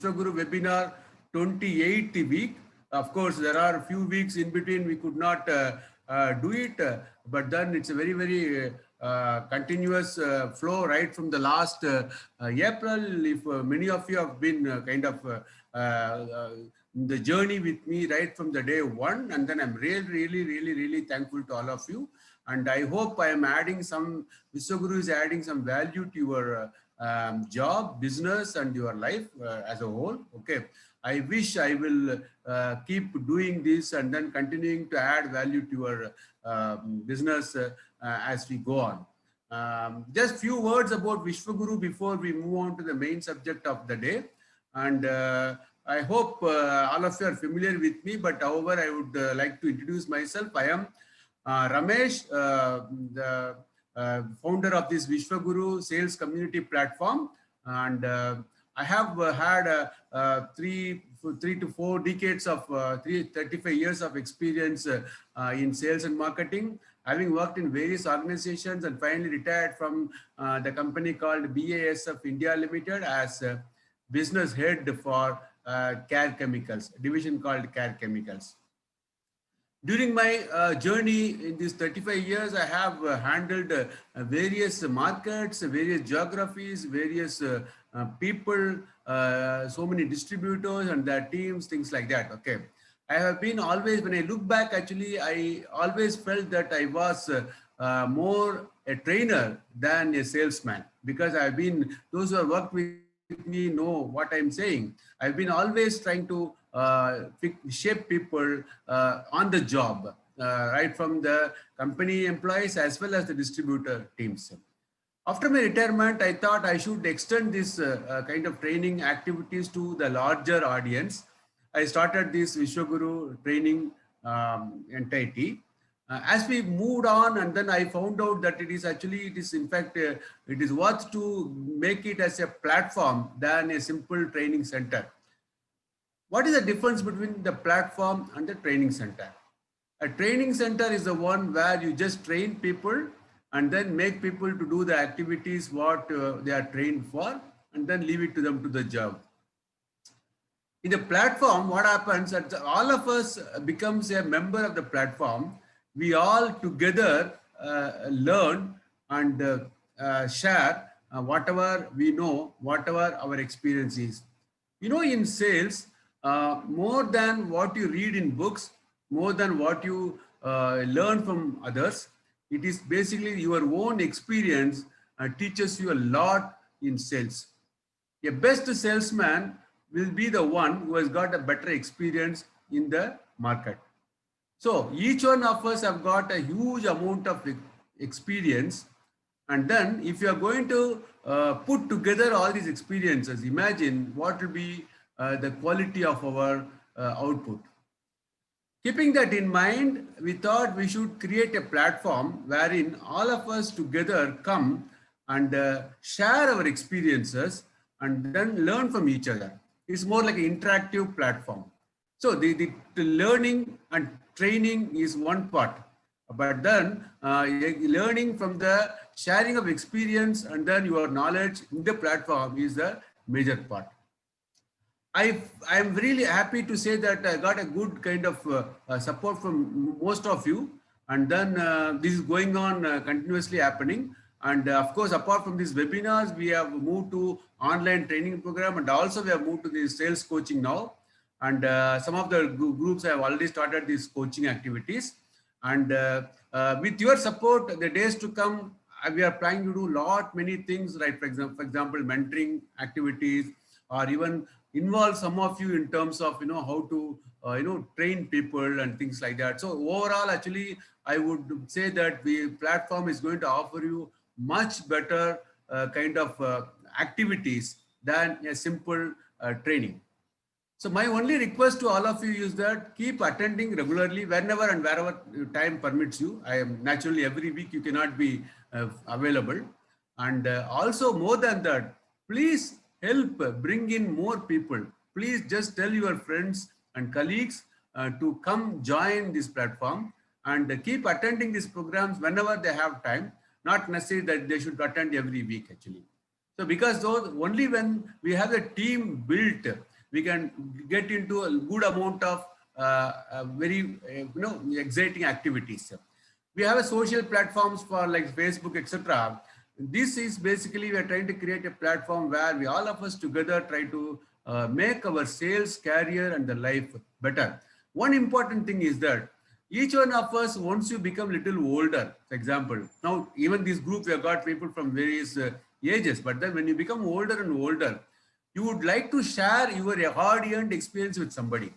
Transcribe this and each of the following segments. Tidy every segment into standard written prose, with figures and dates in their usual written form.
Vishwaguru webinar 28th week. Of course, there are a few weeks in between we could not do it, but then it's a very continuous flow right from the last April. If many of you have been the journey with me right from the day one, and then I'm really thankful to all of you. And I hope I am adding some, Vishwaguru is adding some value to your job, business, and your life as a whole. Okay. I wish I will keep doing this and then continuing to add value to your business as we go on. Just few words about Vishwaguru before we move on to the main subject of the day. And I hope all of you are familiar with me, but however, I would like to introduce myself. I am Ramesh, the founder of this Vishwaguru sales community platform. And I have had 3 to 4 decades of 35 years of experience in sales and marketing, having worked in various organizations and finally retired from the company called BASF India Limited as business head for Care Chemicals, division called Care Chemicals. During my journey in these 35 years, I have handled various markets, various geographies, various people, so many distributors and their teams, things like that. Okay. I have been always, when I look back, actually, I always felt that I was more a trainer than a salesman, because I've been, those who have worked with me know what I'm saying. I've been always trying to shape people on the job, right from the company employees as well as the distributor teams. After my retirement, I thought I should extend this kind of training activities to the larger audience. I started this Vishwaguru training entity. As we moved on, and then I found out that it is in fact, it is worth to make it as a platform than a simple training center. What is the difference between the platform and the training center? A training center is the one where you just train people and then make people to do the activities what they are trained for, and then leave it to them to the job. In the platform, what happens is all of us becomes a member of the platform. We all together learn and share whatever we know, whatever our experience is. You know, in sales, more than what you read in books, more than what you learn from others, it is basically your own experience teaches you a lot in sales. A best salesman will be the one who has got a better experience in the market. So each one of us have got a huge amount of experience. And then if you are going to put together all these experiences, imagine what will be the quality of our output. Keeping that in mind, we thought we should create a platform wherein all of us together come and share our experiences and then learn from each other. It's more like an interactive platform. So the learning and training is one part, but then learning from the sharing of experience and then your knowledge in the platform is the major part. I'm really happy to say that I got a good kind of support from most of you, and then this is going on continuously happening. And of course, apart from these webinars, we have moved to online training program, and also we have moved to the sales coaching now. And some of the groups have already started these coaching activities. And with your support, the days to come, we are planning to do many things, right? For example, mentoring activities, or even involve some of you in terms of how to train people and things like that. So overall, actually, I would say that the platform is going to offer you much better kind of activities than a simple training. So my only request to all of you is that keep attending regularly whenever and wherever time permits you. I am naturally every week you cannot be available. And also more than that, please help bring in more people. Please just tell your friends and colleagues to come join this platform and keep attending these programs whenever they have time, not necessarily that they should attend every week actually. So because those, only when we have a team built, we can get into a good amount of very exciting activities. We have a social platforms for like Facebook, etc. This is basically we are trying to create a platform where we all of us together try to make our sales career and the life better. One important thing is that each one of us, once you become little older, for example, now even this group we have got people from various ages, but then when you become older and older, you would like to share your hard-earned experience with somebody.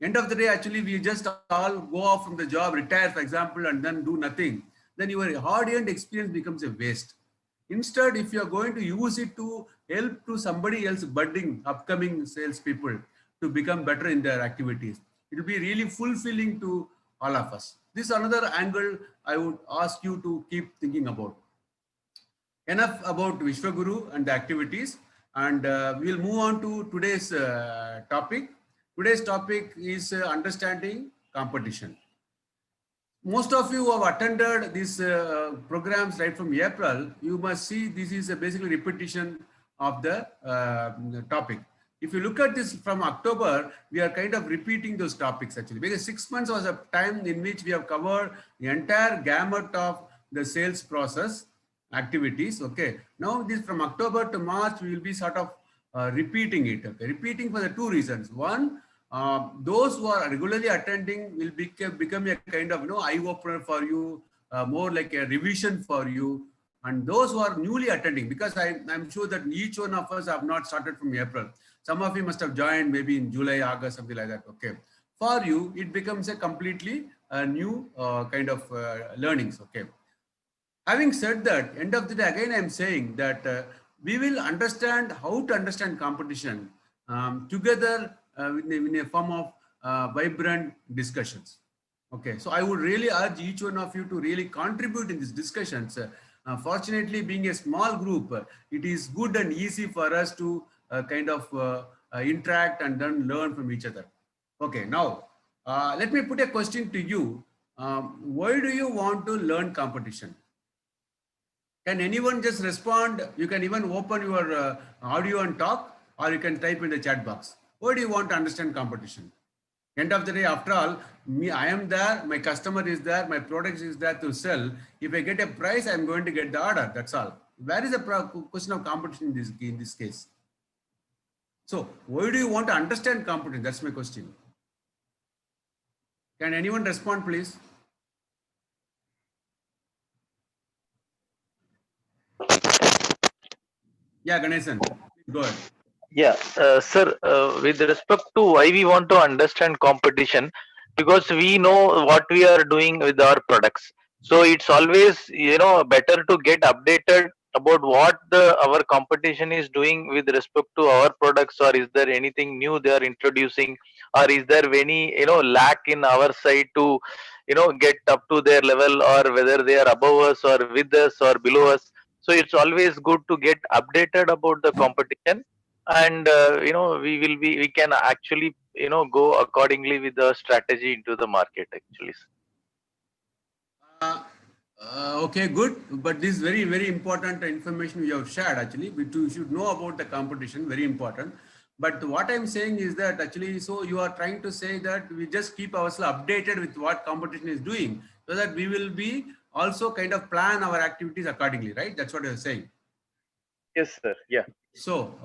End of the day, actually, we just all go off from the job, retire, for example, and then do nothing. Then your hard-earned experience becomes a waste. Instead, if you are going to use it to help to somebody else budding, upcoming salespeople to become better in their activities, it will be really fulfilling to all of us. This is another angle I would ask you to keep thinking about. Enough about Vishwaguru and the activities, and we'll move on to today's topic. Today's topic is understanding competition. Most of you who have attended these programs right from April, you must see this is a basically repetition of the topic. If you look at this from October, we are kind of repeating those topics actually, because 6 months was a time in which we have covered the entire gamut of the sales process activities. Okay, now this from October to March, we will be sort of repeating it. Okay, repeating for the two reasons. One, those who are regularly attending will become a kind of eye opener for you, more like a revision for you. And those who are newly attending, because I'm sure that each one of us have not started from April. Some of you must have joined maybe in July, August, something like that. Okay, for you it becomes a completely new kind of learnings. Okay. Having said that, end of the day, again, I'm saying that we will understand how to understand competition together in a form of vibrant discussions. Okay, so I would really urge each one of you to really contribute in these discussions. Fortunately, being a small group, it is good and easy for us to kind of interact and then learn from each other. Okay, now let me put a question to you. Why do you want to learn competition? Can anyone just respond? You can even open your audio and talk, or you can type in the chat box. Why do you want to understand competition? End of the day, after all, I am there, my customer is there, my product is there to sell. If I get a price, I'm going to get the order. That's all. Where is the question of competition in this case? So, why do you want to understand competition? That's my question. Can anyone respond, please? Yeah, Ganesan, go ahead. Yeah, sir, with respect to why we want to understand competition, because we know what we are doing with our products. So it's always, better to get updated about what our competition is doing with respect to our products, or is there anything new they are introducing, or is there any, lack in our side to, get up to their level, or whether they are above us or with us or below us. So it's always good to get updated about the competition, and we can actually go accordingly with the strategy into the market actually. Okay, good. But this is very, very important information you have shared actually. We should know about the competition, very important. But what I'm saying is that actually, so you are trying to say that we just keep ourselves updated with what competition is doing so that we will be also kind of plan our activities accordingly, right? That's what you're saying. Yes, sir. Yeah. So,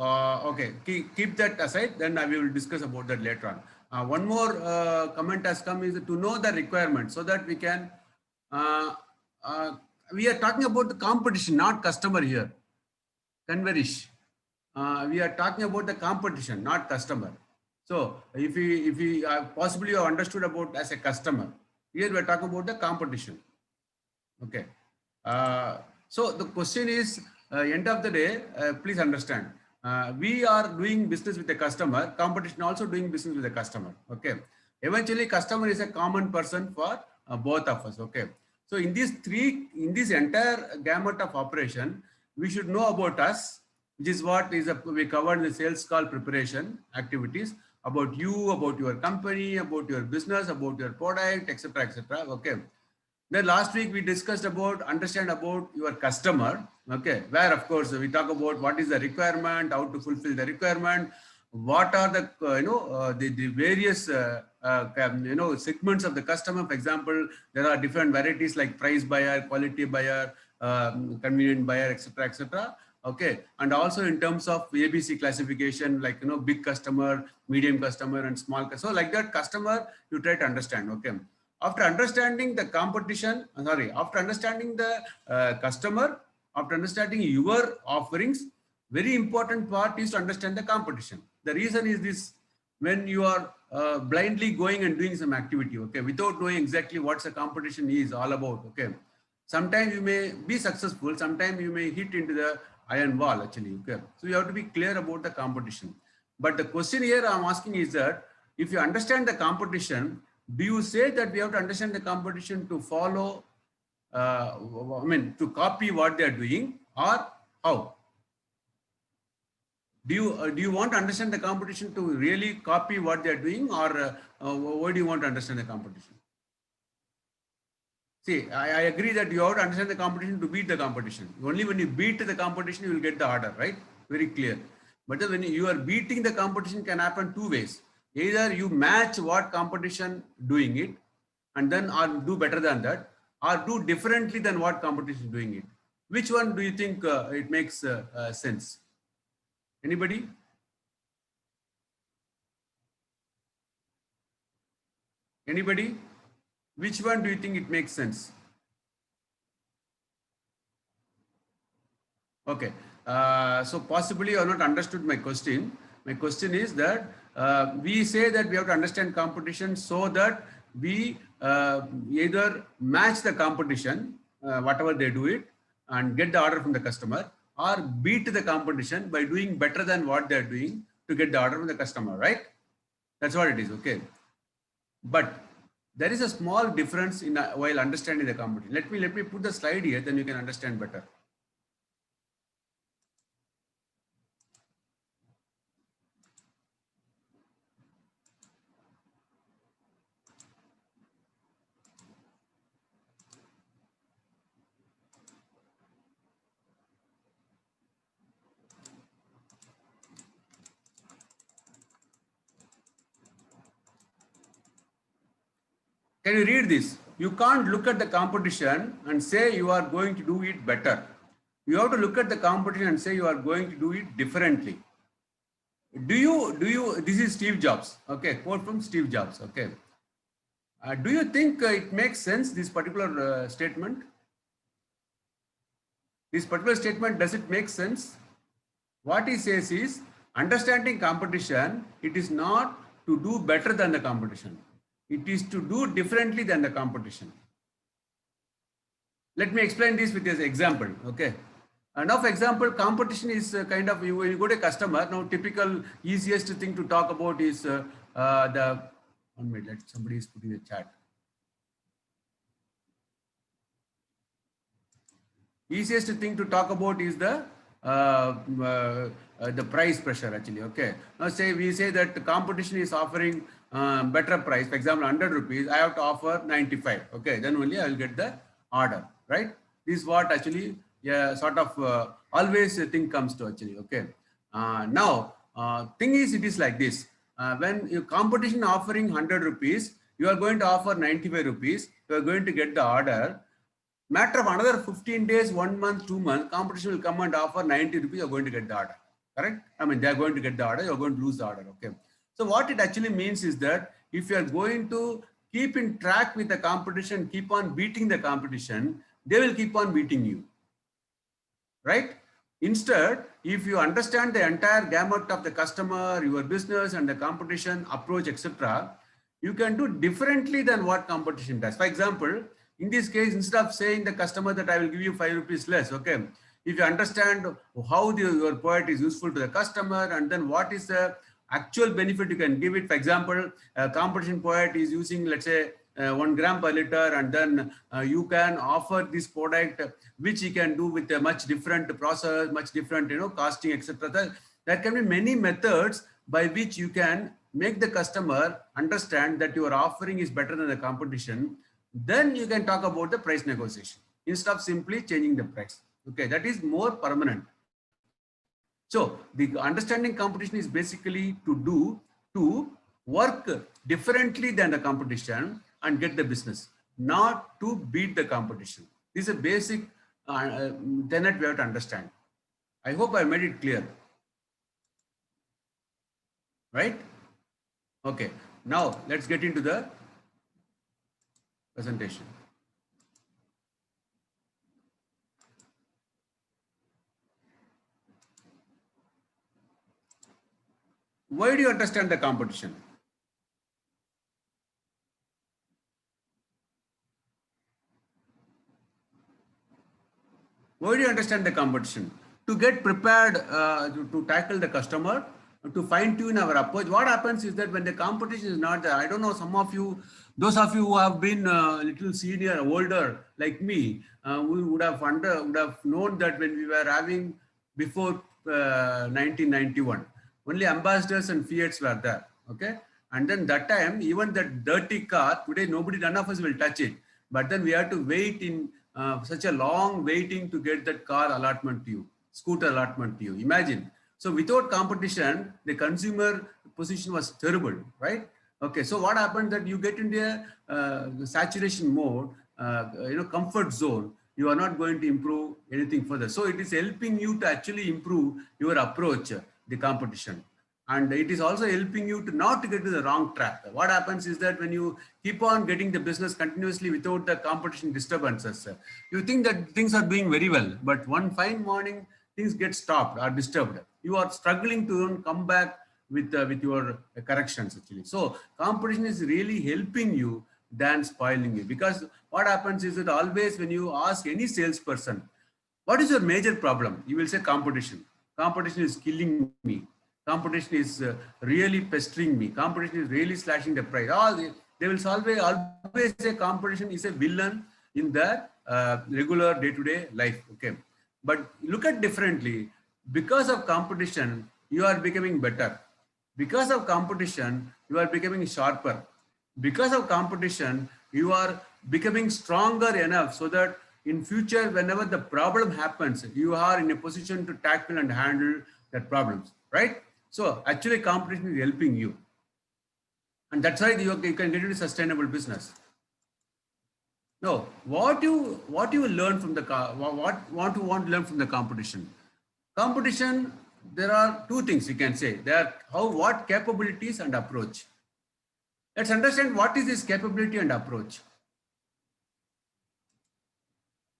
okay, keep that aside, then we will discuss about that later on. One more comment has come is to know the requirement so that we can, we are talking about the competition, not customer here. Converish. We are talking about the competition, not customer. So, if we possibly you have understood about as a customer, here we are talking about the competition. Okay. So the question is, end of the day, please understand, we are doing business with the customer, competition also doing business with the customer. Okay. Eventually, customer is a common person for both of us. Okay. So in this entire gamut of operation, we should know about us, which is what is we covered in the sales call preparation activities, about you, about your company, about your business, about your product, etc., etc. Okay. Then last week we discussed about understand about your customer. Okay, where of course we talk about what is the requirement, how to fulfill the requirement, what are the the various segments of the customer. For example, there are different varieties like price buyer, quality buyer, convenient buyer, etc., etc. Okay, and also in terms of ABC classification, like big customer, medium customer, and small customer. So like that customer, you try to understand. Okay, after understanding the competition, after understanding the customer, after understanding your offerings, very important part is to understand the competition. The reason is this: when you are blindly going and doing some activity, okay, without knowing exactly what the competition is all about, okay, sometimes you may be successful, sometimes you may hit into the iron wall actually, okay. So you have to be clear about the competition. But the question here I'm asking is that if you understand the competition, do you say that we have to understand the competition to follow, to copy what they are doing, or how? Do you want to understand the competition to really copy what they are doing, or why do you want to understand the competition? See, I agree that you have to understand the competition to beat the competition. Only when you beat the competition, you will get the order, right? Very clear. But when you are beating the competition, can happen two ways. Either you match what competition doing it, and then or do better than that, or do differently than what competition is doing it. Which one do you think it makes sense? Anybody? Anybody? Which one do you think it makes sense? Okay. So possibly you have not understood my question. My question is that we say that we have to understand competition so that we either match the competition, whatever they do it, and get the order from the customer, or beat the competition by doing better than what they're doing to get the order from the customer, right? That's what it is, okay. But there is a small difference in while understanding the competition. Let me put the slide here, then you can understand better. Can you read this? You can't look at the competition and say you are going to do it better. You have to look at the competition and say you are going to do it differently. This is Steve Jobs, okay, quote from Steve Jobs, okay. Do you think it makes sense, this particular statement? This particular statement, does it make sense? What he says is, understanding competition, it is not to do better than the competition. It is to do differently than the competition. Let me explain this with this example, okay. Now, for example, competition is kind of, when you go to a customer, now typical easiest thing to talk about is the, 1 minute, somebody is putting the chat. Easiest thing to talk about is the price pressure actually, okay. Now we say that the competition is offering better price. For example, 100 rupees, I have to offer 95, okay, then only I will get the order, right? This is what actually sort of always a thing comes to actually, okay. Now thing is, it is like this, when your competition offering 100 rupees, you are going to offer 95 rupees, you are going to get the order. Matter of another 15 days, 1 month, 2 months, competition will come and offer 90 rupees, you're going to get the order, correct? I mean, they're going to get the order, you're going to lose the order, okay? So what it actually means is that if you're going to keep in track with the competition, keep on beating the competition, they will keep on beating you, right? Instead, if you understand the entire gamut of the customer, your business and the competition approach, etc., you can do differently than what competition does. For example, in this case, instead of saying the customer that I will give you 5 rupees less, okay, if you understand how your product is useful to the customer, and then what is the actual benefit you can give it. For example, a competition product is using, let's say, 1 gram per liter, and then you can offer this product which you can do with a much different process, much different costing, etc. There can be many methods by which you can make the customer understand that your offering is better than the competition. Then you can talk about the price negotiation instead of simply changing the price. Okay, that is more permanent. So the understanding competition is basically to work differently than the competition and get the business, not to beat the competition. This is a basic tenet we have to understand. I hope I made it clear, right? Okay, now let's get into the presentation. Why do you understand the competition? Why do you understand the competition? To get prepared to tackle the customer, to fine tune our approach. What happens is that when the competition is not there, I don't know, some of you, those of you who have been little senior, older like me, we would have known that when we were having before 1991, only ambassadors and Fiats were there. Okay. And then that time, even that dirty car, today none of us will touch it. But then we have to wait in such a long waiting to get that car allotment to you, scooter allotment to you. Imagine. So without competition, the consumer position was terrible, right? Okay, so what happened that you get into a saturation mode, comfort zone, you are not going to improve anything further. So it is helping you to actually improve your approach, the competition. And it is also helping you to not to get to the wrong track. What happens is that when you keep on getting the business continuously without the competition disturbances, you think that things are doing very well, but one fine morning things get stopped or disturbed. You are struggling to come back with your corrections actually. So competition is really helping you than spoiling you, because what happens is that always when you ask any salesperson, what is your major problem? You will say competition. Competition is killing me. Competition is really pestering me. Competition is really slashing the price. They will always say competition is a villain in the regular day-to-day life. Okay, but look at differently. Because of competition, you are becoming better. Because of competition, you are becoming sharper. Because of competition, you are becoming stronger enough so that in future, whenever the problem happens, you are in a position to tackle and handle that problems, right? So actually competition is helping you. And that's why you can get into sustainable business. No, what you will learn from the what you want to learn from the competition. Competition, there are two things you can say. There are what capabilities and approach. Let's understand what is this capability and approach.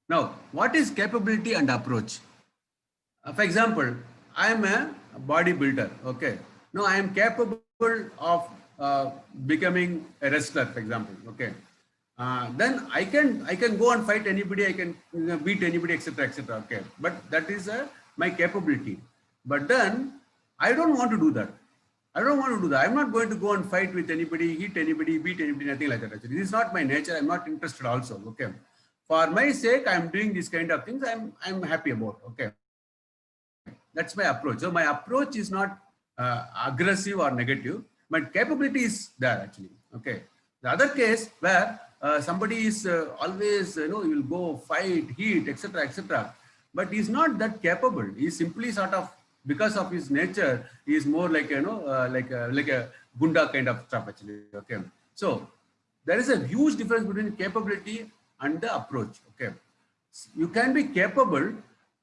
Now, what is capability and approach? For example, I am a bodybuilder. Okay. Now I am capable of becoming a wrestler, for example. Okay. Then I can go and fight anybody. I can beat anybody, etc., etc. Okay. But that is my capability. But then I don't want to do that. I don't want to do that. I'm not going to go and fight with anybody, hit anybody, beat anybody, nothing like that. Actually, this is not my nature. I'm not interested. Also, okay. For my sake, I'm doing these kind of things. I'm happy about. Okay. That's my approach. So my approach is not aggressive or negative. My capability is there actually. Okay. The other case where somebody is always, he will go fight, heat, etc., etc. But he's not that capable. He's simply sort of, because of his nature, he is more like, like a gunda kind of stuff actually. Okay. So there is a huge difference between capability and the approach. Okay. You can be capable,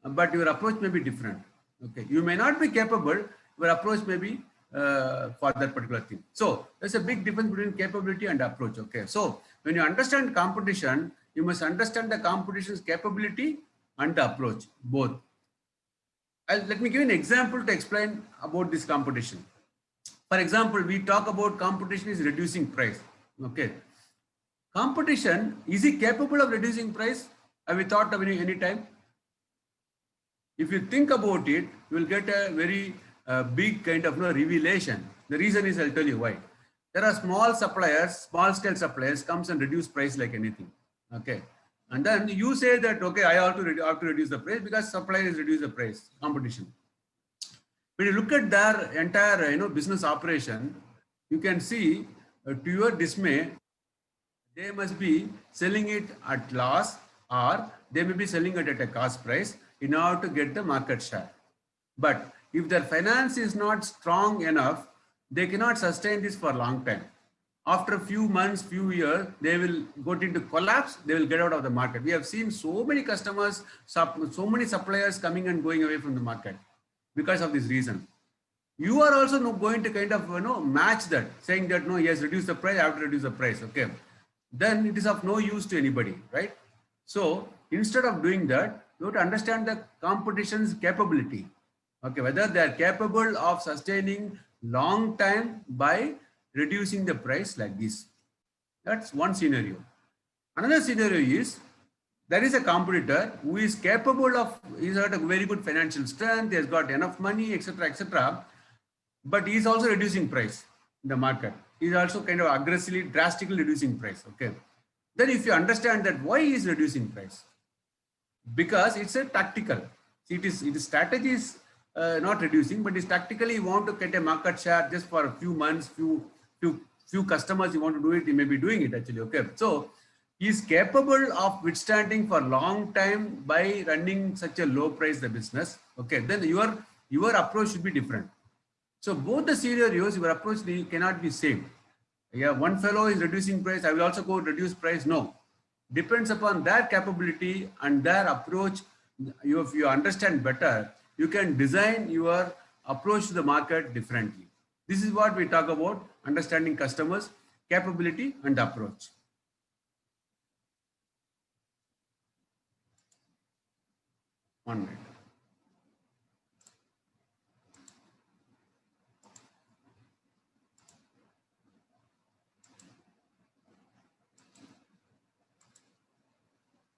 but your approach may be different. Okay, you may not be capable, your approach may be for that particular thing. So there's a big difference between capability and approach. Okay, so when you understand competition, you must understand the competition's capability and the approach, both. Let me give you an example to explain about this competition. For example, we talk about competition is reducing price. Okay, competition, is it capable of reducing price? Have you thought of any time? If you think about it, you will get a very big kind of revelation. The reason is, I'll tell you why. There are small suppliers, small scale suppliers comes and reduce price like anything. Okay. And then you say that, okay, I have to reduce the price because suppliers reduce the price, competition. When you look at their entire business operation, you can see to your dismay, they must be selling it at loss, or they may be selling it at a cost price in order to get the market share. But if their finance is not strong enough, they cannot sustain this for a long time. After a few months, few years, they will go into collapse. They will get out of the market. We have seen so many customers, so many suppliers coming and going away from the market because of this reason. You are also not going to kind of match that, saying that no, yes, reduce the price, I have to reduce the price. Okay, then it is of no use to anybody, right? So instead of doing that, you have to understand the competition's capability. Okay, whether they are capable of sustaining long time by reducing the price like this. That's one scenario. Another scenario is there is a competitor who is capable of, he's got a very good financial strength, he has got enough money, etc., etc. But he is also reducing price in the market. He is also kind of aggressively, drastically reducing price. Okay. Then if you understand that why he is reducing price, because it's a tactical. It is strategy is not reducing, but it's tactically you want to get a market share just for a few months, few customers. You want to do it, he may be doing it actually. Okay, so he is capable of withstanding for long time by running such a low price the business. Okay, then your approach should be different. So both the scenarios, your approach cannot be same. Yeah, one fellow is reducing price, I will also go reduce price. No, depends upon their capability and their approach. If you understand better, you can design your approach to the market differently. This is what we talk about, understanding customers, capability and approach. One minute.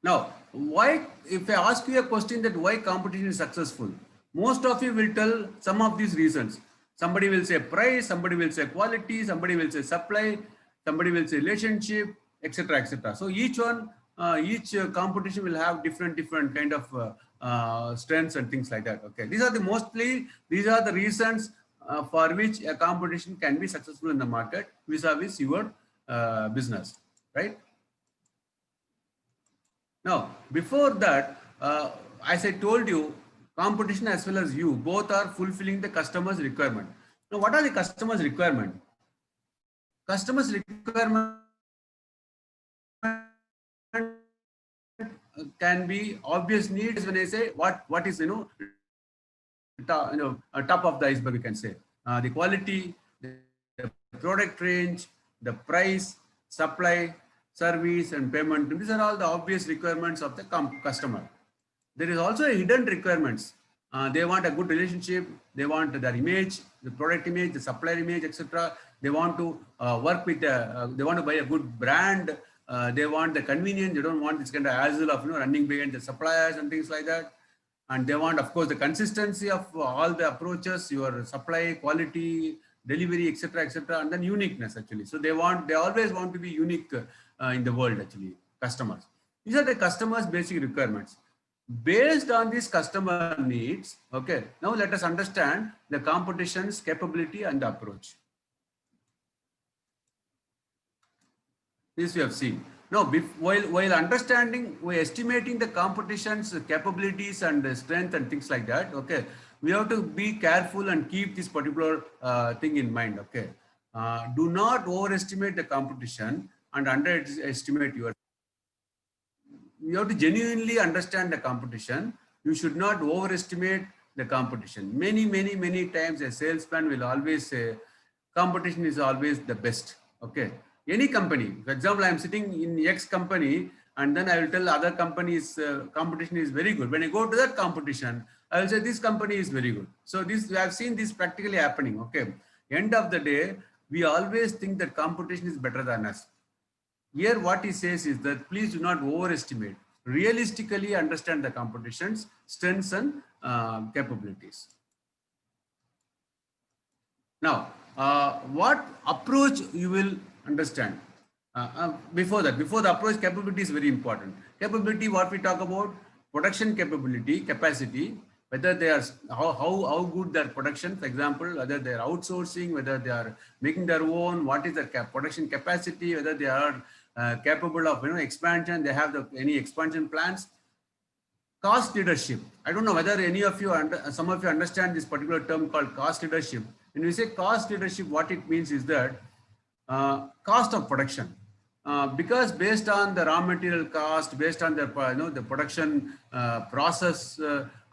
Now, why, if I ask you a question that why competition is successful, most of you will tell some of these reasons. Somebody will say price, somebody will say quality, somebody will say supply, somebody will say relationship, etc., etc. So each one, each competition will have different kind of strengths and things like that. Okay, these are the reasons for which a competition can be successful in the market vis-a-vis your business, right? Now, before that, as I told you, competition as well as you, both are fulfilling the customer's requirement. Now, what are the customer's requirement? Customer's requirement can be obvious needs. When I say what is top of the iceberg, we can say the quality, the product range, the price, supply, service and payment. These are all the obvious requirements of the customer. There is also a hidden requirements. They want a good relationship. They want their image, the product image, the supplier image, etc. They want to work with, they want to buy a good brand. They want the convenience. They don't want this kind of hassle of running behind the suppliers and things like that. And they want, of course, the consistency of all the approaches, your supply, quality, delivery, etc., etc., and then uniqueness actually. So they always want to be unique in the world actually, customers. These are the customers' basic requirements. Based on these customer needs, okay, now let us understand the competition's capability and the approach. This we have seen. Now, while understanding, we're estimating the competition's capabilities and strength and things like that, okay, we have to be careful and keep this particular thing in mind, okay. Do not overestimate the competition and underestimate your. You have to genuinely understand the competition. You should not overestimate the competition. Many times a salesman will always say competition is always the best. Okay. Any company, for example, I am sitting in X company and then I will tell other companies competition is very good. When I go to that competition, I will say this company is very good. So this, I have seen this practically happening. Okay. End of the day, we always think that competition is better than us. Here what he says is that please do not overestimate. Realistically understand the competition's strengths and capabilities. Now, what approach you will understand? Before the approach, capability is very important. Capability, what we talk about, production capability, capacity, whether they are, how good their production, for example, whether they are outsourcing, whether they are making their own, what is their production capacity, whether they are capable of expansion, they have any expansion plans. Cost leadership. I don't know whether any of you, some of you understand this particular term called cost leadership. When we say cost leadership, what it means is that cost of production. Because based on the raw material cost, based on the the production process,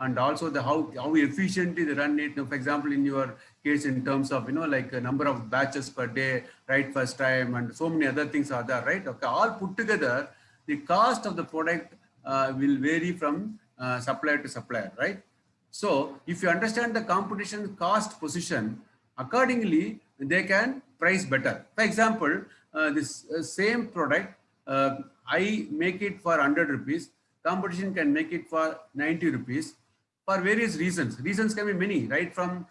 and also the how efficiently they run it. For example, in your case, in terms of like a number of batches per day, right first time, and so many other things are there, right? Okay, all put together, the cost of the product will vary from supplier to supplier, right? So if you understand the competition cost position, accordingly, they can price better. For example, this same product, I make it for 100 rupees, competition can make it for 90 rupees for various reasons. Reasons can be many, right from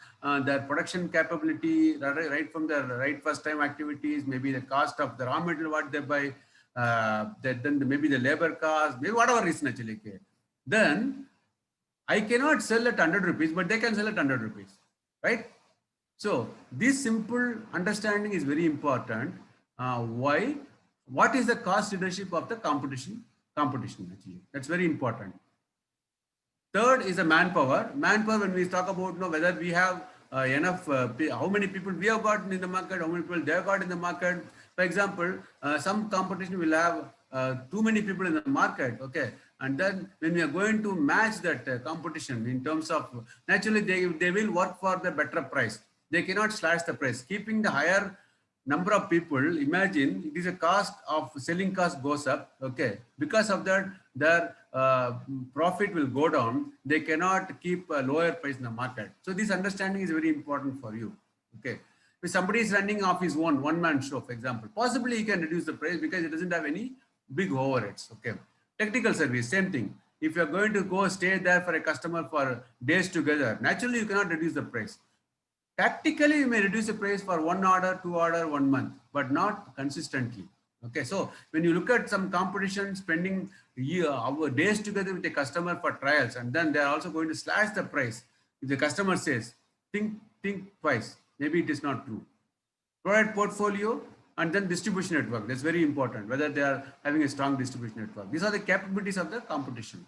their production capability, right from their right first time activities, maybe the cost of the raw material what they buy, then maybe the labor cost, maybe whatever reason actually. Okay. Then I cannot sell at 100 rupees, but they can sell at 100 rupees, right? So this simple understanding is very important. Why? What is the cost leadership of the competition? Competition actually, that's very important. Third is the manpower. Manpower, when we talk about whether we have enough, how many people we have got in the market, how many people they have got in the market. For example, some competition will have too many people in the market, okay? And then when we are going to match that competition in terms of, naturally they will work for the better price. They cannot slash the price. Keeping the higher number of people, imagine it is a cost of selling cost goes up, okay? Because of that, their profit will go down. They cannot keep a lower price in the market. So this understanding is very important for you, okay? If somebody is running off his own one-man show, for example, possibly he can reduce the price because it doesn't have any big overheads, okay? Technical service, same thing. If you're going to go stay there for a customer for days together, naturally you cannot reduce the price. Tactically, you may reduce the price for 1 order, 2 order, 1 month, but not consistently. Okay, so when you look at some competition spending our days together with a customer for trials, and then they are also going to slash the price. If the customer says, think twice, maybe it is not true. Product portfolio and then distribution network. That's very important, whether they are having a strong distribution network. These are the capabilities of the competition.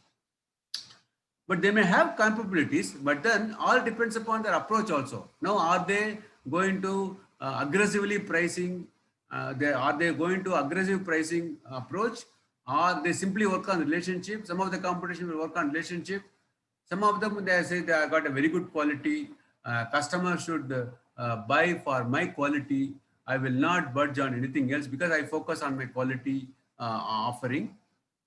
But they may have capabilities, but then all depends upon their approach also. Now, are they going to aggressively pricing? Are they going to aggressive pricing approach? Or they simply work on relationship? Some of the competition will work on relationship. Some of them, they say they have got a very good quality. Customer should buy for my quality. I will not budge on anything else because I focus on my quality offering.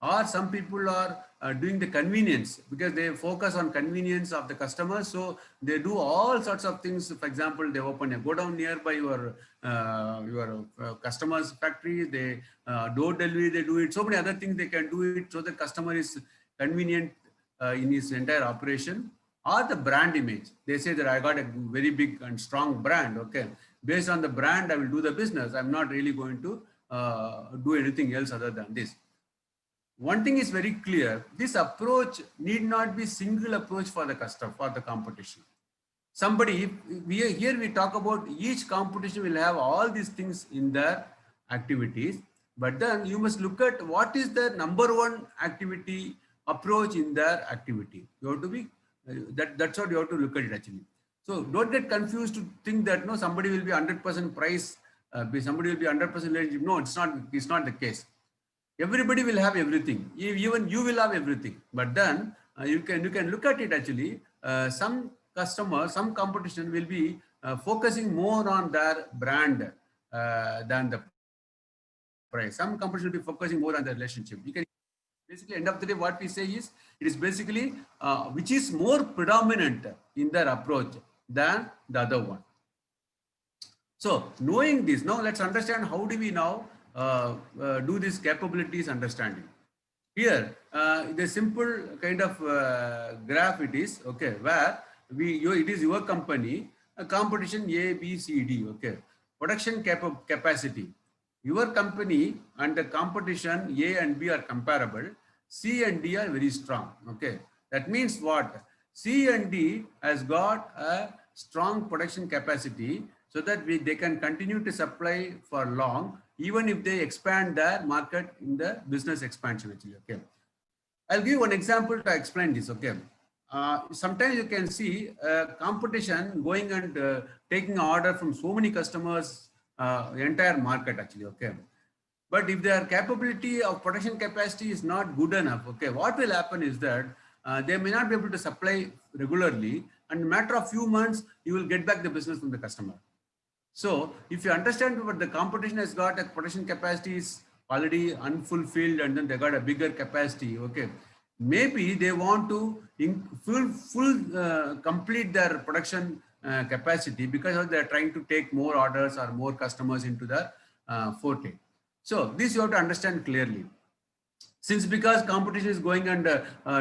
Or some people are doing the convenience because they focus on convenience of the customer. So they do all sorts of things. For example, they open a godown nearby your customer's factory. They door delivery, they do it. So many other things they can do it so the customer is convenient in his entire operation. Or the brand image. They say that I got a very big and strong brand. Okay, based on the brand, I will do the business. I'm not really going to do anything else other than this. One thing is very clear, this approach need not be single approach for the customer, for the competition. Somebody, here we talk about each competition will have all these things in their activities, but then you must look at what is the number one activity approach in their activity. You have to be, that's what you have to look at it actually. So don't get confused to think that no, somebody will be 100% price, somebody will be 100% relationship. No, it's not the case. Everybody will have everything. Even you will have everything. But then you can look at it actually. Some customers, some competition will be focusing more on their brand than the price. Some competition will be focusing more on the relationship. You can basically end of the day, what we say is it is basically which is more predominant in their approach than the other one. So knowing this, now let's understand how do we now do this capabilities understanding. Here, the simple kind of graph it is, okay, where it is your company, a competition A, B, C, D, okay. Production capacity. Your company and the competition A and B are comparable. C and D are very strong, okay. That means what? C and D has got a strong production capacity so that they can continue to supply for long, even if they expand their market in the business expansion actually, okay. I'll give one example to explain this. Okay. Sometimes you can see competition going and taking order from so many customers, entire market actually. Okay. But if their capability of production capacity is not good enough, okay, what will happen is that they may not be able to supply regularly, and in a matter of few months, you will get back the business from the customer. So if you understand what the competition has got, a production capacity is already unfulfilled, and then they got a bigger capacity. Okay, maybe they want to complete their production capacity because they're trying to take more orders or more customers into the forte. So this you have to understand clearly. Since because competition is going and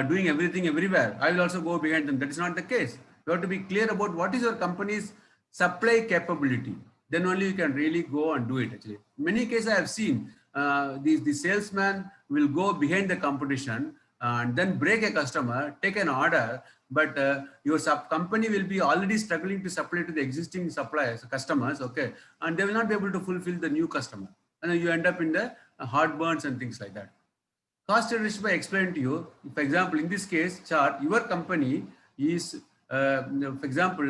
doing everything everywhere, I will also go behind them. That is not the case. You have to be clear about what is your company's supply capability. Then only you can really go and do it. Actually, in many cases I have seen the salesman will go behind the competition and then break a customer, take an order, but your company will be already struggling to supply to the existing suppliers, customers, okay, and they will not be able to fulfill the new customer, and then you end up in the heartburns and things like that. Cost leadership I explained to you. For example, in this case chart, your company is, for example,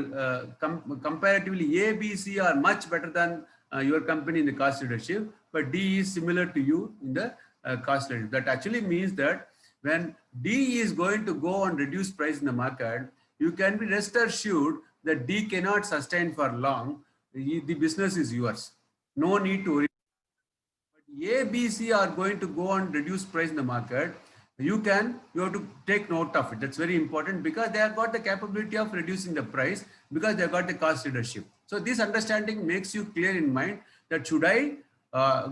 comparatively A, B, C are much better than your company in the cost leadership, but D is similar to you in the cost leadership. That actually means that when D is going to go and reduce price in the market, you can be rest assured that D cannot sustain for long. The business is yours. No need to worry. A, B, C are going to go and reduce price in the market. You have to take note of it. That's very important because they have got the capability of reducing the price because they have got the cost leadership. So this understanding makes you clear in mind that should I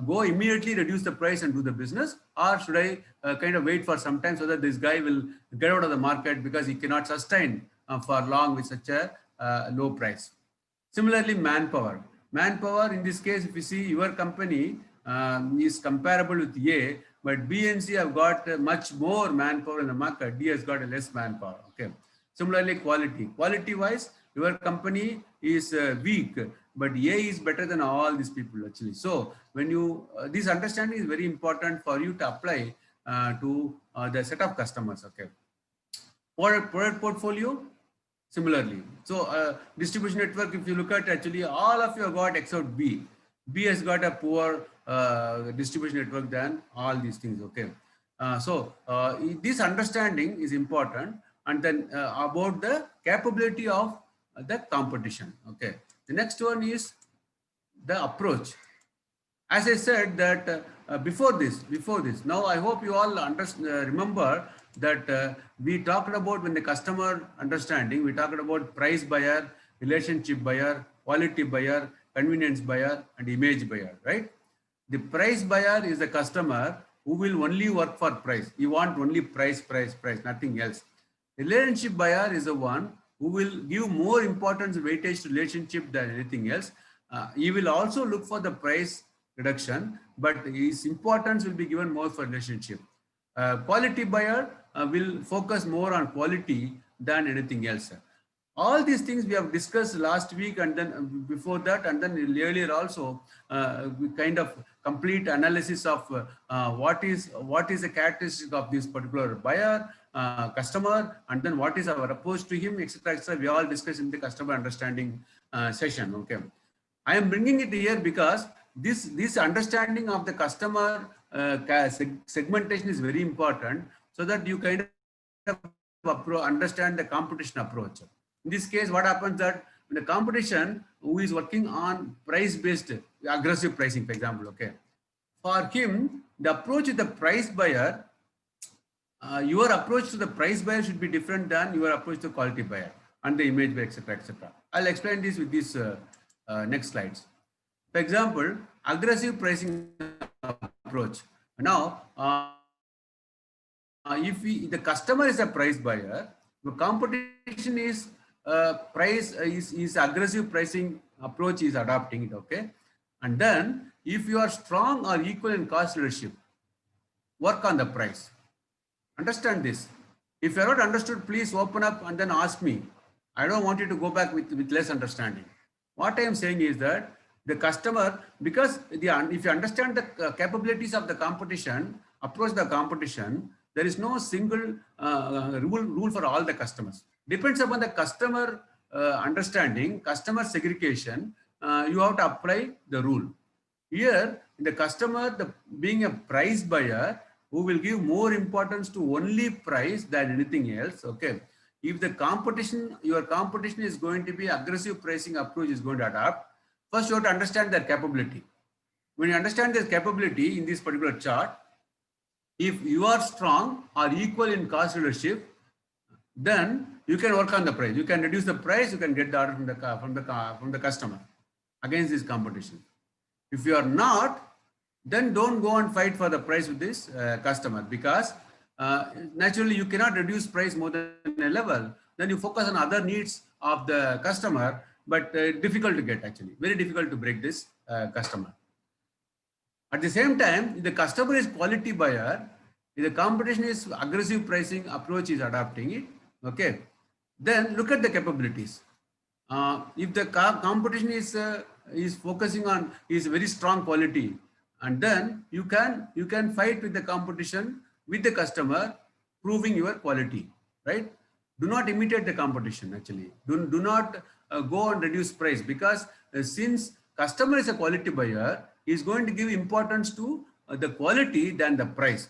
go immediately reduce the price and do the business, or should I kind of wait for some time so that this guy will get out of the market because he cannot sustain for long with such a low price. Similarly, manpower. Manpower in this case, if you see your company is comparable with A, but B and C have got much more manpower in the market. D has got a less manpower. Okay. Similarly, quality. Quality wise, your company is weak, but A is better than all these people actually. So when you this understanding is very important for you to apply to the set of customers. Okay. Product portfolio. Similarly, so distribution network, if you look at actually all of you have got except B. B has got a poor distribution network than all these things. Okay. So this understanding is important, and then about the capability of the competition. Okay. The next one is the approach. As I said that before this, now I hope you all remember that we talked about when the customer understanding, we talked about price buyer, relationship buyer, quality buyer, convenience buyer, and image buyer, right? The price buyer is the customer who will only work for price. You want only price, nothing else. The relationship buyer is the one who will give more importance, weightage to relationship than anything else. He will also look for the price reduction, but his importance will be given more for relationship. Quality buyer will focus more on quality than anything else. All these things we have discussed last week, and then before that, and then earlier also, we kind of complete analysis of what is the characteristic of this particular buyer, customer, and then what is our approach to him, etc. etc. We all discussed in the customer understanding session. Okay, I am bringing it here because this understanding of the customer segmentation is very important, so that you kind of understand the competition approach. In this case, what happens that when the competition who is working on price-based aggressive pricing, for example, okay, for him the approach with the price buyer, your approach to the price buyer should be different than your approach to quality buyer and the image buyer, etc. etc. I'll explain this with these next slides. For example, aggressive pricing approach. Now, if the customer is a price buyer, the competition is is aggressive pricing approach is adopting it. Okay, and then if you are strong or equal in cost leadership, work on the price. Understand this. If you are not understood, please open up and then ask me. I don't want you to go back with less understanding. What I am saying is that the customer, because if you understand the capabilities of the competition, approach the competition, There is no single rule for all the customers. Depends upon the customer understanding, customer segregation. You have to apply the rule. Here, the customer, being a price buyer, who will give more importance to only price than anything else. Okay. If the competition, your competition is going to be aggressive pricing approach is going to adopt, first you have to understand their capability. When you understand their capability in this particular chart, if you are strong or equal in cost leadership, then you can work on the price. You can reduce the price. You can get the order from the customer against this competition. If you are not, then don't go and fight for the price with this customer, because naturally you cannot reduce price more than a level. Then you focus on other needs of the customer, but difficult to get, actually very difficult to break this customer. At the same time, if the customer is quality buyer, if the competition is aggressive pricing approach is adopting it, okay, then look at the capabilities. If the competition is focusing on is very strong quality, and then you can fight with the competition with the customer, proving your quality, right? Do not imitate the competition. Actually, do not go and reduce price, because since customer is a quality buyer, he is going to give importance to the quality than the price.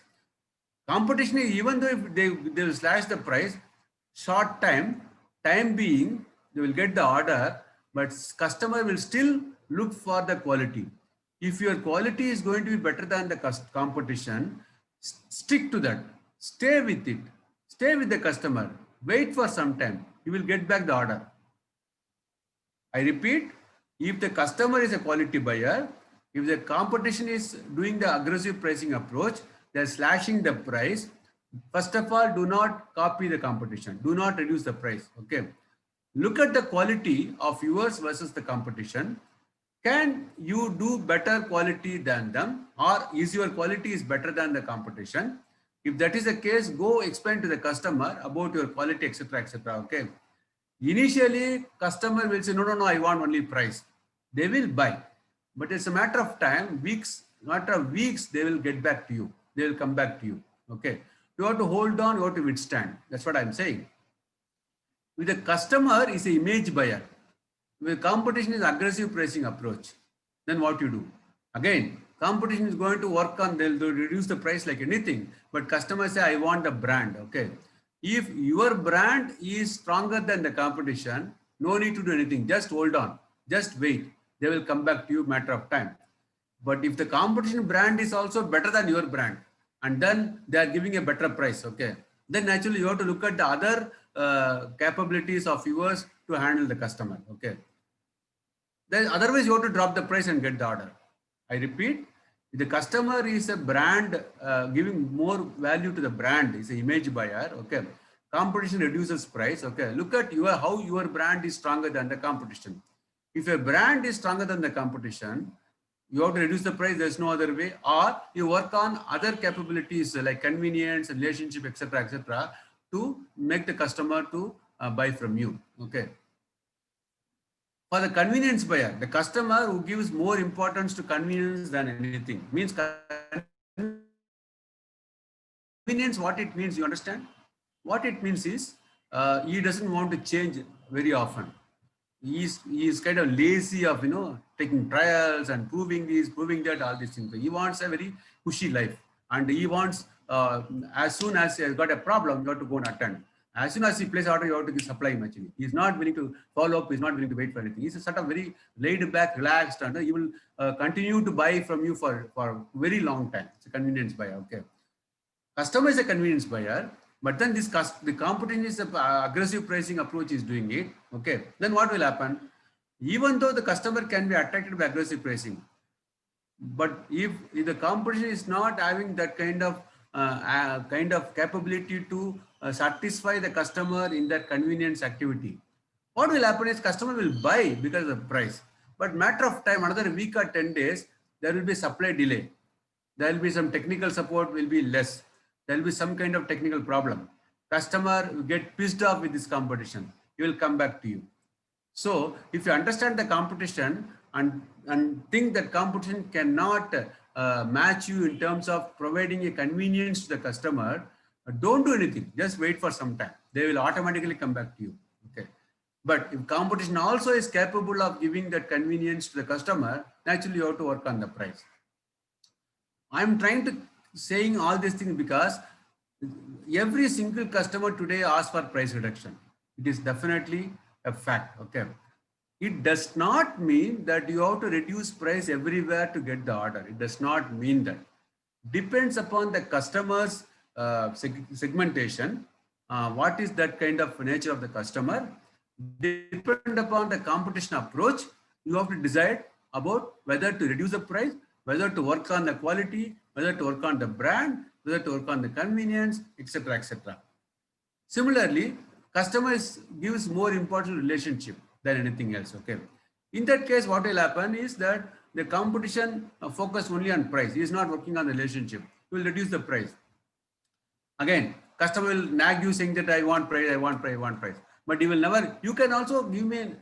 Competition is, even though if they will slash the price, short time being, they will get the order, but customer will still look for the quality. If your quality is going to be better than the competition, stick to that. Stay with it. Stay with the customer. Wait for some time. You will get back the order. I repeat, if the customer is a quality buyer, if the competition is doing the aggressive pricing approach, they're slashing the price. First of all, do not copy the competition. Do not reduce the price. Okay. Look at the quality of yours versus the competition. Can you do better quality than them, or is your quality is better than the competition? If that is the case, go explain to the customer about your quality, etc., etc. Okay. Initially, customer will say, no, I want only price. They will buy, but it's a matter of time, matter of weeks, they will get back to you. They will come back to you. Okay. You have to hold on, you have to withstand. That's what I'm saying. With the customer is an image buyer. With competition is aggressive pricing approach. Then what you do? Again, competition is going to work on, they'll reduce the price like anything, but customers say, I want the brand. Okay. If your brand is stronger than the competition, no need to do anything. Just hold on. Just wait. They will come back to you matter of time. But if the competition brand is also better than your brand, and then they are giving a better price, okay, then naturally you have to look at the other capabilities of yours to handle the customer. Okay. Then otherwise you have to drop the price and get the order. I repeat, if the customer is a brand, giving more value to the brand, is an image buyer. Okay. Competition reduces price. Okay. Look at how your brand is stronger than the competition. If a brand is stronger than the competition, you have to reduce the price. There's no other way. Or you work on other capabilities like convenience, relationship, etc., to make the customer to buy from you. Okay. For the convenience buyer, the customer who gives more importance to convenience than anything, means convenience, what it means, you understand? What it means is he doesn't want to change very often. He is kind of lazy of, taking trials and proving this, proving that, all these things. He wants a very cushy life, and he wants, as soon as he has got a problem, you have to go and attend. As soon as he places order, you have to supply him. Actually, he's not willing to follow up. He's not willing to wait for anything. He's a sort of very laid back, relaxed, and he will continue to buy from you for very long time. It's a convenience buyer. Okay. Customer is a convenience buyer, but then the competition is aggressive pricing approach is doing it. Okay. Then what will happen? Even though the customer can be attracted by aggressive pricing, but if the competition is not having that kind of capability to satisfy the customer in that convenience activity, what will happen is customer will buy because of price. But matter of time, another week or 10 days, there will be supply delay. There will be some technical support will be less. There will be some kind of technical problem. Customer will get pissed off with this competition. He will come back to you. So if you understand the competition and think that competition cannot match you in terms of providing a convenience to the customer, don't do anything. Just wait for some time. They will automatically come back to you. Okay. But if competition also is capable of giving that convenience to the customer, naturally you have to work on the price. I'm trying to saying all these things because every single customer today asks for price reduction. It is definitely a fact. Okay. It does not mean that you have to reduce price everywhere to get the order. It does not mean that. Depends upon the customer's segmentation. What is that kind of nature of the customer? Depend upon the competition approach. You have to decide about whether to reduce the price, whether to work on the quality, whether to work on the brand, whether to work on the convenience, etc., etc. Similarly, customers gives more important relationship than anything else. Okay. In that case, what will happen is that the competition focus only on price. He is not working on the relationship. He will reduce the price. Again, customer will nag you saying that I want price, I want price, I want price. But he will never. You can also give me.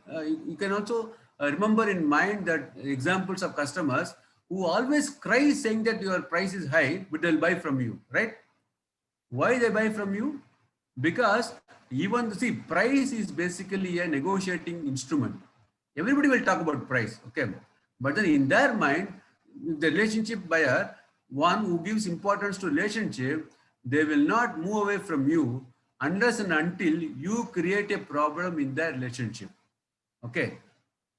You can also remember in mind that examples of customers who always cry saying that your price is high, but they'll buy from you, right? Why they buy from you? Because even see, price is basically a negotiating instrument. Everybody will talk about price, okay? But then in their mind, the relationship buyer, one who gives importance to relationship, they will not move away from you unless and until you create a problem in their relationship, okay?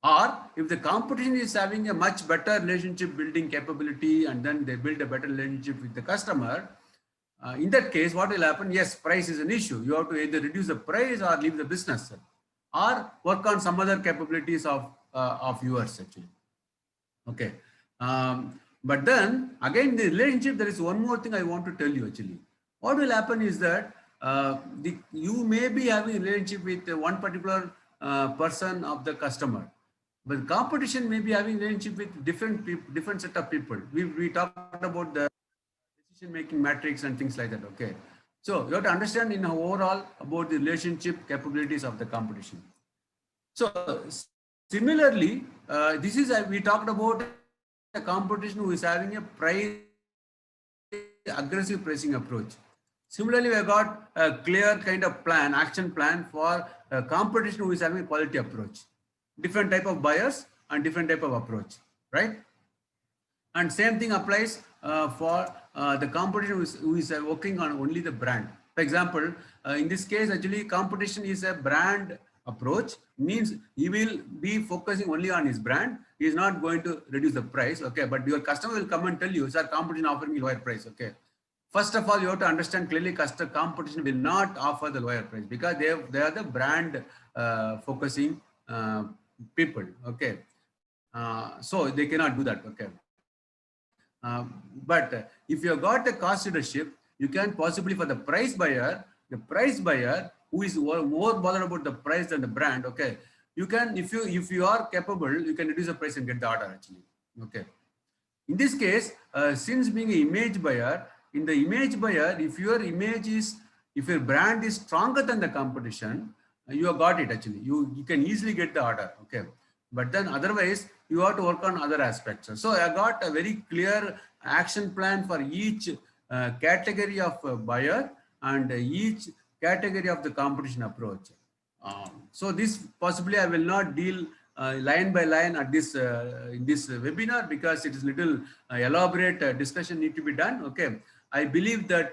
Or if the competition is having a much better relationship building capability and then they build a better relationship with the customer, in that case, what will happen? Yes, price is an issue. You have to either reduce the price or leave the business, or work on some other capabilities of yours actually. Okay. But then again, the relationship, there is one more thing I want to tell you actually. What will happen is that you may be having a relationship with one particular person of the customer, but competition may be having a relationship with different set of people. We talked about the decision-making matrix and things like that. Okay. So you have to understand in overall about the relationship capabilities of the competition. So similarly, this is we talked about a competition who is having a aggressive pricing approach. Similarly, we have got a clear kind of plan, action plan for a competition who is having a quality approach. Different type of buyers and different type of approach, right? And same thing applies for the competition who is working on only the brand. For example, in this case, actually competition is a brand approach, means he will be focusing only on his brand. He is not going to reduce the price. Okay. But your customer will come and tell you, sir, competition offering me lower price. Okay. First of all, you have to understand clearly competition will not offer the lower price because they are the brand focusing people. Okay. So they cannot do that. Okay. But if you have got a cost leadership, you can possibly for the price buyer who is more bothered about the price than the brand. Okay. You can, if you are capable, you can reduce the price and get the order actually. Okay. In this case, since being an image buyer, in the image buyer, if your brand is stronger than the competition, you have got it actually. You can easily get the order. Okay. But then otherwise, you have to work on other aspects. So I got a very clear action plan for each category of buyer and each category of the competition approach. So this possibly I will not deal line by line at this in this webinar because it is little elaborate discussion need to be done. Okay. I believe that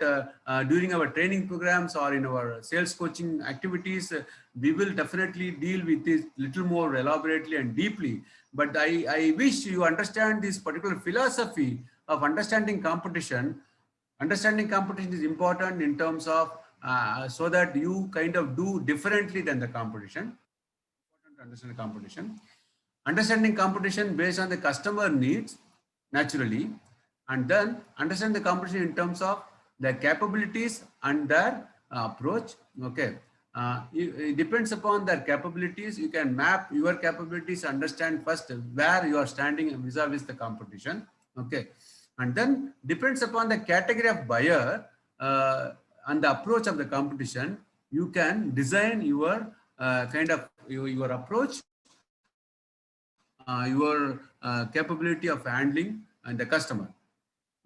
during our training programs or in our sales coaching activities, we will definitely deal with this little more elaborately and deeply. But I wish you understand this particular philosophy of understanding competition. Understanding competition is important in terms of so that you kind of do differently than the competition. Important to understand the competition. Understanding competition based on the customer needs naturally. And then understand the competition in terms of their capabilities and their approach. Okay. It depends upon their capabilities. You can map your capabilities, understand first where you are standing vis-a-vis the competition. Okay. And then depends upon the category of buyer and the approach of the competition, you can design your kind of your approach, your capability of handling and the customer.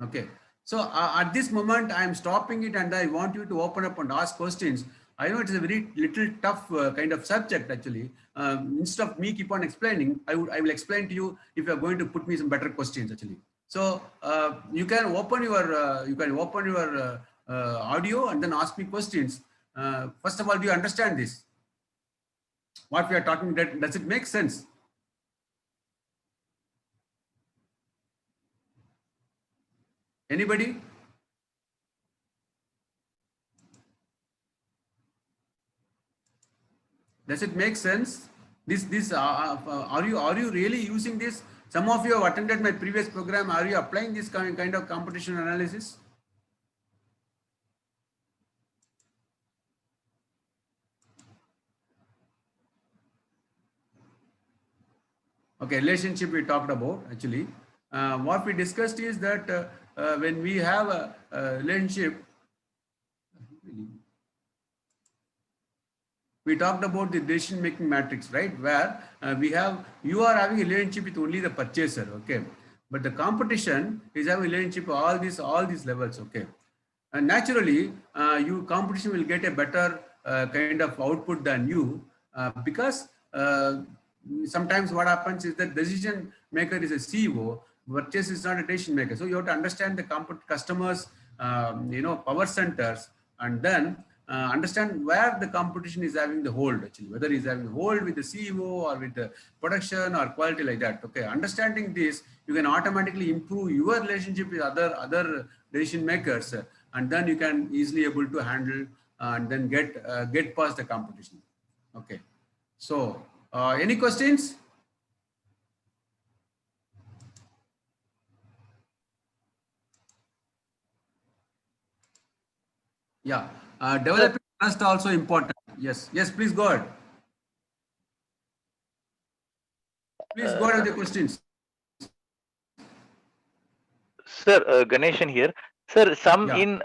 Okay. So at this moment, I am stopping it and I want you to open up and ask questions. I know it's a very little tough kind of subject actually. Instead of me keep on explaining, I will explain to you if you are going to put me some better questions actually. So you can open your audio and then ask me questions. First of all, do you understand this? What we are talking, does it make sense? Anybody? Does it make sense? Are you really using this? Some of you have attended my previous program. Are you applying this kind of competition analysis? Okay, relationship we talked about actually. What we discussed is that when we have a relationship, we talked about the decision making matrix, right? Where you are having a relationship with only the purchaser, okay? But the competition is having a relationship with all these levels, okay? And naturally, you competition will get a better kind of output than you because sometimes what happens is that decision maker is a CEO, purchase is not a decision maker. So you have to understand the customers, power centers, and then understand where the competition is having the hold actually, whether he's having a hold with the CEO or with the production or quality like that. Okay, understanding this, you can automatically improve your relationship with other decision makers, and then you can easily able to handle and then get past the competition. Okay, so any questions? Yeah, developing trust also important. Yes, please go ahead. Please go ahead with the questions. Sir, Ganeshan here. Sir, Yeah.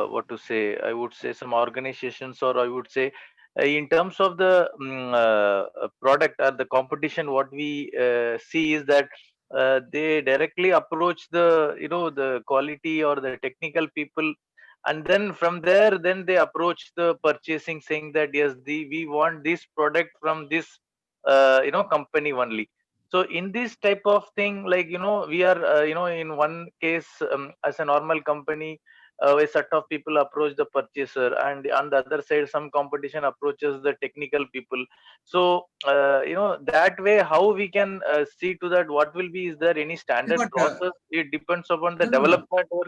what to say? I would say some organizations, or I would say, in terms of the product or the competition, what we see is that they directly approach the quality or the technical people, and then from there, then they approach the purchasing, saying that yes, we want this product from this company only. So in this type of thing, like we are in one case, as a normal company, a set of people approach the purchaser, and on the other side some competition approaches the technical people. So that way, how we can see to that, what will be, is there any standard But, process? It depends upon the no. development, or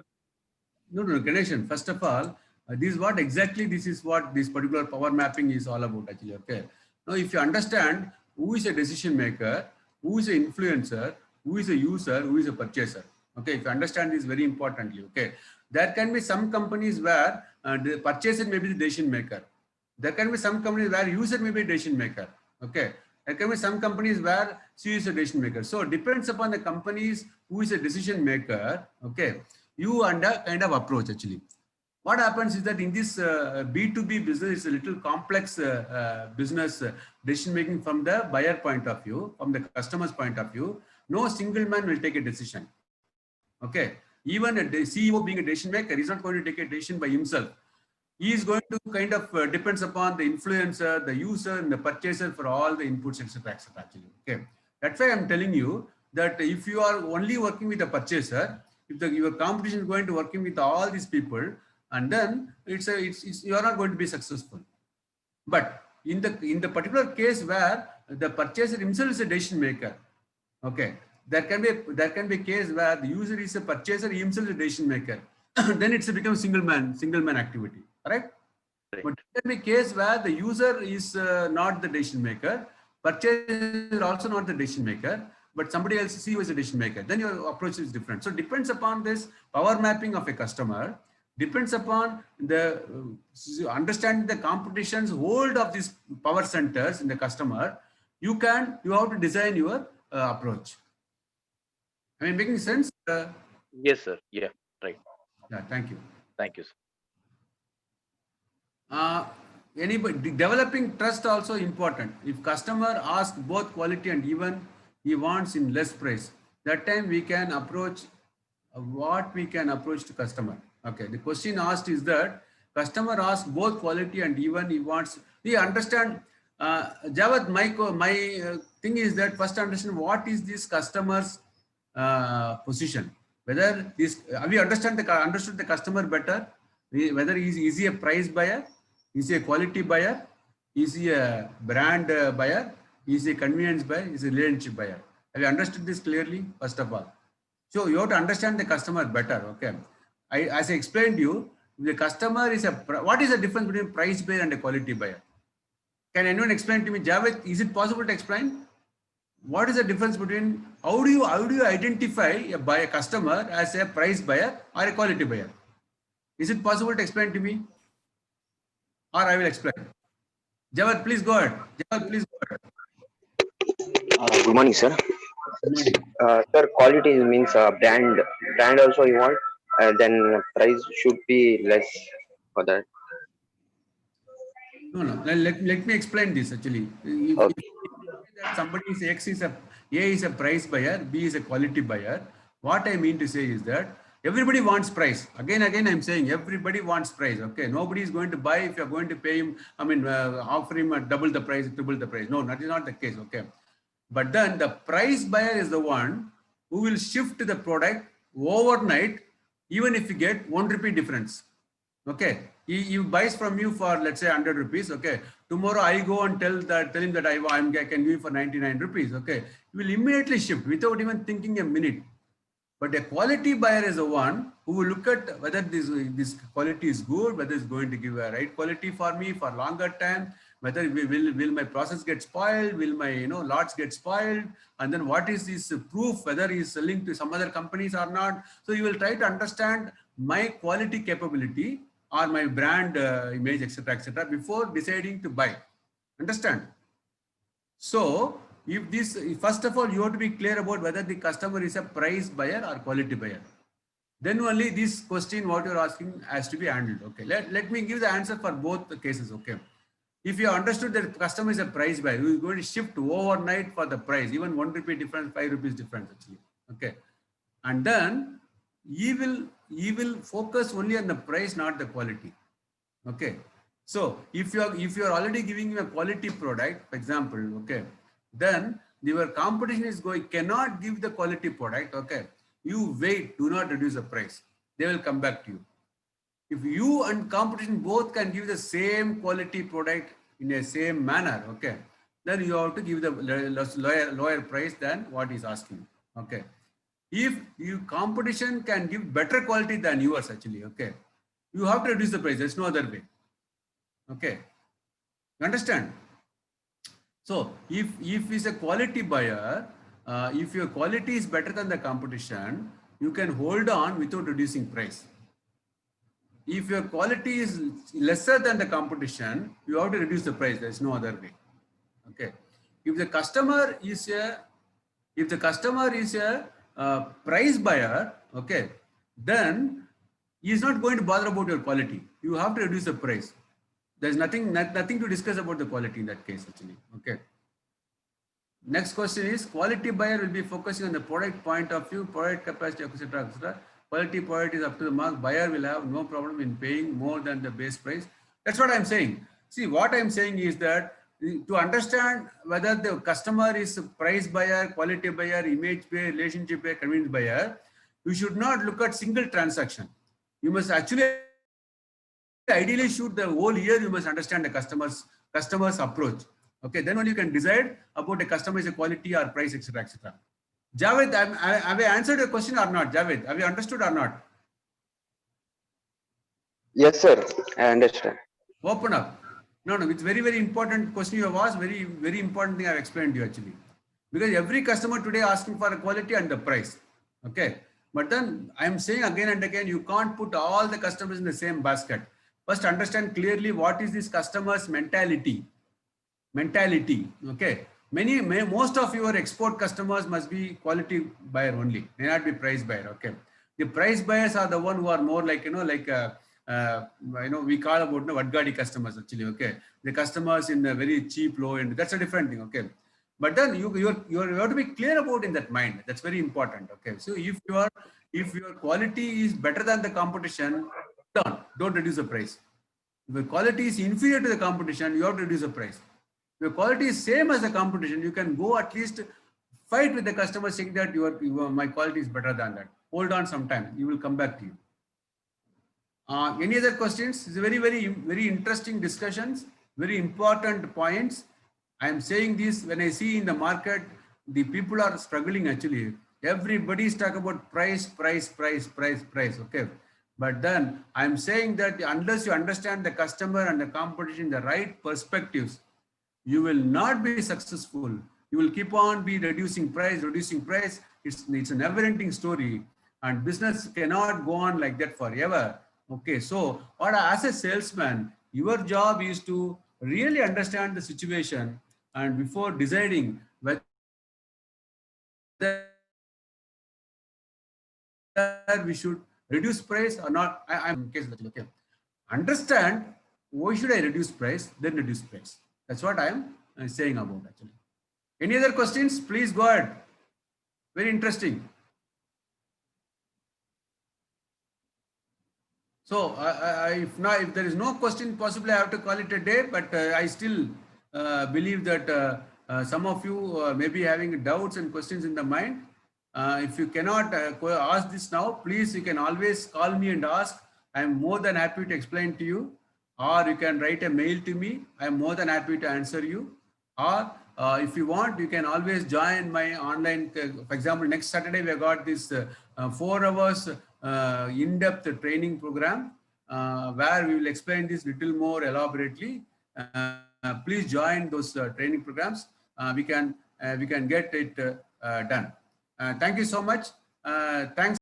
No, Ganeshan. First of all, this is what this particular power mapping is all about actually. Okay. Now, if you understand who is a decision maker, who is an influencer, who is a user, who is a purchaser. Okay. If you understand this very importantly. Okay. There can be some companies where the purchaser may be the decision maker. There can be some companies where user may be a decision maker. Okay. There can be some companies where CEO is a decision maker. So it depends upon the companies who is a decision maker. Okay. You and a kind of approach actually. What happens is that in this B2B business, it's a little complex business decision making from the buyer point of view, from the customer's point of view. No single man will take a decision. Okay. Even a CEO being a decision maker, he's not going to take a decision by himself. He is going to kind of depends upon the influencer, the user, and the purchaser for all the inputs, etc., etc. Actually, okay. That's why I'm telling you that if you are only working with the purchaser, if your competition is going to working with all these people, and then you are not going to be successful. But in the particular case where the purchaser himself is a decision maker, okay, there can be a case where the user is a purchaser, he himself is a decision maker. Then it's become single man activity, correct? right. But there can be a case where the user is not the decision maker, purchaser is also not the decision maker, but somebody else CEO is a decision maker. Then your approach is different. So it depends upon this power mapping of a customer, depends upon the understanding the competition's hold of these power centers in the customer. You have to design your approach. I mean, making sense? Yes, sir. Yeah, right. Yeah, thank you. Thank you, sir. Anybody developing trust also important. If customer asks both quality and even he wants in less price, that time we can approach what we can approach to customer. Okay, the question asked is that customer asks both quality and even he wants, we understand, Javad, my thing is that first understand what is this customer's position. Whether this, we understood the customer better, whether is he a price buyer, is he a quality buyer, is he a brand buyer, is he a convenience buyer, is he a relationship buyer. Have you understood this clearly, first of all? So you have to understand the customer better. Okay. As I explained to you, the customer is what is the difference between price buyer and a quality buyer? Can anyone explain to me, Javed? Is it possible to explain? What is the difference between, how do you identify a customer as a price buyer or a quality buyer? Is it possible to explain to me? Or I will explain. Javed, please go ahead. Javed, please go ahead. Good morning, sir. Good morning. Sir, quality means brand. Brand also you want, then price should be less for that. No. Let me explain this actually. If that somebody is X is A is a price buyer, B is a quality buyer. What I mean to say is that everybody wants price. Again, I'm saying everybody wants price. Okay, nobody is going to buy if you're going to pay him. I mean, offer him double the price, triple the price. No, that is not the case. Okay, but then the price buyer is the one who will shift the product overnight, even if you get 1 rupee difference. Okay, he buys from you for, let's say, 100 rupees. Okay, tomorrow I go and tell him that I can give you for 99 rupees. Okay, he will immediately shift without even thinking a minute. But a quality buyer is the one who will look at whether this quality is good, whether it's going to give a right quality for me for longer time, whether will my process get spoiled, will my lots get spoiled, and then what is this proof whether he's selling to some other companies or not. So you will try to understand my quality capability or my brand image, etc., before deciding to buy. Understand? So if first of all, you have to be clear about whether the customer is a price buyer or quality buyer. Then only this question, what you're asking, has to be handled. Okay, let me give the answer for both the cases. Okay, if you understood that the customer is a price buyer, who is going to shift overnight for the price, even 1 rupee difference, 5 rupees difference actually. Okay, and then he will focus only on the price, not the quality. Okay, so if you are already giving him a quality product, for example, okay, then your competition is cannot give the quality product. Okay, you wait, do not reduce the price, they will come back to you. If you and competition both can give the same quality product in a same manner, okay, then you have to give the lower price than what he's asking. Okay, if you competition can give better quality than yours actually, okay, you have to reduce the price. There's no other way. Okay, you understand? So if it's a quality buyer, if your quality is better than the competition, you can hold on without reducing price. If your quality is lesser than the competition, you have to reduce the price. There's no other way. Okay, if the customer is a price buyer, okay, then he is not going to bother about your quality. You have to reduce the price. There's nothing to discuss about the quality in that case actually. Okay. Next question is, quality buyer will be focusing on the product point of view, product capacity, etc., etc. Quality product is up to the mark. Buyer will have no problem in paying more than the base price. That's what I'm saying. See, what I'm saying is that to understand whether the customer is a price buyer, quality buyer, image buyer, relationship buyer, convenience buyer, you should not look at single transaction. You must actually ideally shoot the whole year. You must understand the customer's approach. Okay, then only you can decide about the customer is a quality or price, etc., etc. Javed, have I answered your question or not? Javed, have you understood or not? Yes, sir. I understand. Open up. No, it's very, very important question you have asked. Very, very important thing I've explained to you actually. Because every customer today asking for a quality and the price. Okay. But then I'm saying again and again, you can't put all the customers in the same basket. First understand clearly what is this customer's mentality. Okay. Most of your export customers must be quality buyer only, may not be price buyer. Okay. The price buyers are the one who are more like, we call about Vadgadi customers actually. Okay. The customers in a very cheap, low end, that's a different thing. Okay. But then you have to be clear about in that mind. That's very important. Okay. So if your quality is better than the competition, don't reduce the price. If your quality is inferior to the competition, you have to reduce the price. If your quality is same as the competition, you can go at least fight with the customer saying that my quality is better than that. Hold on some time. You will come back to you. Any other questions? It's a very interesting discussions, very important points. I am saying this when I see in the market, the people are struggling actually. Everybody is talking about price. Okay. But then I'm saying that unless you understand the customer and the competition, the right perspectives, you will not be successful. You will keep on be reducing price. It's a never-ending story, and business cannot go on like that forever. Okay, so as a salesman, your job is to really understand the situation, and before deciding whether we should reduce price or not. I'm okay. Understand why should I reduce price, then reduce price. That's what I'm saying about actually. Any other questions? Please go ahead. Very interesting. So if there is no question, possibly I have to call it a day. But I still believe that some of you may be having doubts and questions in the mind. If you cannot ask this now, please, you can always call me and ask. I am more than happy to explain to you, or you can write a mail to me. I am more than happy to answer you. Or if you want, you can always join my online. For example, next Saturday we have got this 4 hours in-depth training program where we will explain this little more elaborately. Please join those training programs. We can get it done. Thank you so much. Thanks.